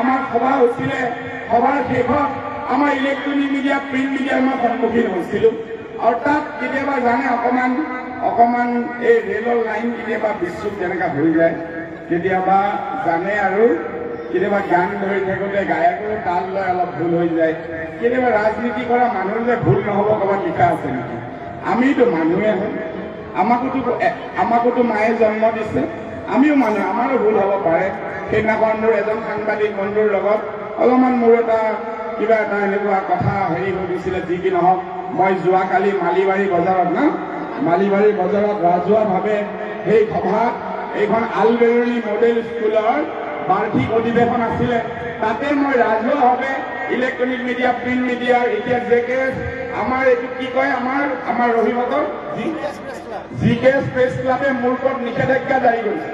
আমাৰ সভা হৈছিলে সভাৰ শেষত আমাৰ ইলেক্ট্ৰনিক মিডিয়া প্ৰিণ্ট মিডিয়াৰ মই সন্মুখীন হৈছিলোঁ আৰু তাত কেতিয়াবা জানে অকণমান এই ৰেলৰ লাইন কেতিয়াবা বিচ্যুত তেনেকুৱা হৈ যায় কেতিয়াবা জানে আৰু কেতিয়াবা গান ধৰি থাকোঁতে গায়কৰো তাল লৈ অলপ ভুল হৈ যায় কেতিয়াবা ৰাজনীতি কৰা মানুহৰ যে ভুল নহ'ব ক'ৰবাত লিখা আছে নেকি আমিতো মানুহে হওঁ আমাকোতো মায়ে জন্ম দিছে আমিও মানুহ আমাৰো ভুল হ'ব পাৰে সেইদিনাখন মোৰ এজন সাংবাদিক বন্ধুৰ লগত অলপমান মোৰ কিবা এটা এনেকুৱা কথা হেৰি হৈ গৈছিলে যি কি নহওক মই যোৱাকালি মালিবাৰী বজাৰত ৰাজহুৱাভাৱে সেই সভাত এইখন আলবেৰণী মডেল স্কুলৰ বাৰ্ষিক অধিৱেশন আছিলে তাতে মই ৰাজহুৱাভাৱে ইলেক্ট্ৰনিক মিডিয়া প্ৰিণ্ট মিডিয়াৰ এতিয়া জেকেছ আমাৰ এইটো কি কয় আমাৰ ৰহিমতৰ জিকেছ প্ৰেছ ক্লাবে মোৰ ওপৰত নিষেধাজ্ঞা জাৰি কৰিছে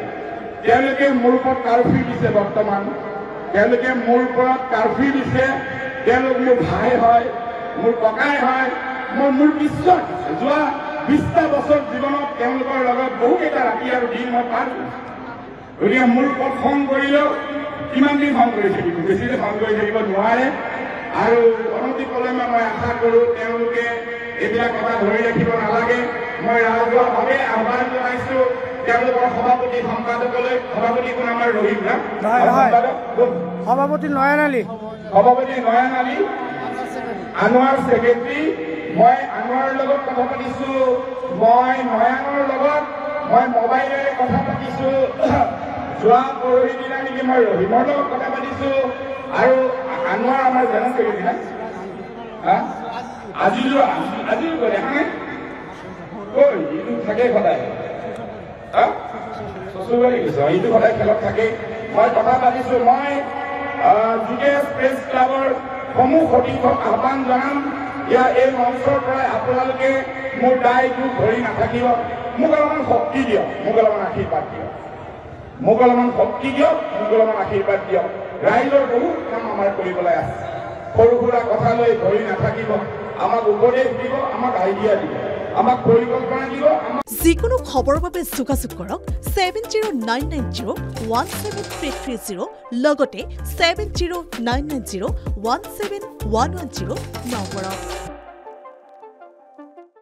তেওঁলোকে মোৰ ওপৰত কাৰফিউ দিছে বৰ্তমান তেওঁলোকে মোৰ ওপৰত কাৰফিউ দিছে তেওঁলোক মোৰ ভাই হয় মোৰ ককাই হয় মোৰ বিশ্বাস যোৱা 20টা বছৰ জীৱনত তেওঁলোকৰ লগত বহুকেইটা ৰাতি আৰু দিন মই পাৰ কৰিছোঁ গতিকে মোৰ ওপৰত খং কৰিলেও কিমান দিন খং কৰি থাকিব বেছি দিন খং কৰি থাকিব নোৱাৰে আৰু অনতিপলমে মই আশা কৰোঁ তেওঁলোকে এইবিলাক কথা ধৰি ৰাখিব নালাগে মই ৰাজহুৱাভাৱে আহ্বান জনাইছোঁ তেওঁলোকৰ সভাপতি সম্পাদকলৈ সভাপতি কোন আমাৰ ৰহিম না সভাপতি নয়ন আলী আনোৱাৰ ছেক্ৰেটাৰী মই আনোৱাৰৰ লগত কথা পাতিছোঁ মই নয়নৰ লগত মই মোবাইলেৰে কথা পাতিছোঁ যোৱা পৰহি দিনা নেকি মই ৰহিমৰ লগত কথা পাতিছোঁ আৰু আনোৱাৰ আমাৰ জেনেৰেল ছেক্ৰেটাৰী না আজিও কৰে হা ইটো থাকে সদায় ইটো সদায় খেলত থাকে মই কথা পাতিছোঁ মই জিকেছ প্ৰেছ ক্লাবৰ সমূহ সতীৰ্থক আহ্বান জনাম এই মঞ্চৰ পৰাই আপোনালোকে মোৰ দায়টো ধৰি নাথাকিব মোক অলপমান শক্তি দিয়ক মোক অলপমান আশীৰ্বাদ দিয়ক ৰাইজৰ বহুত কাম আমাৰ কৰিবলৈ আছে সৰু সুৰা কথা লৈ ধৰি নাথাকিব আমাক উপদেশ দিব আমাক আইডিয়া দিব আমাক পৰিকল্পনা দিব যিকোনো খবৰৰ বাবে যোগাযোগ কৰক 7099017330 লগতে 7099017110 নম্বৰত।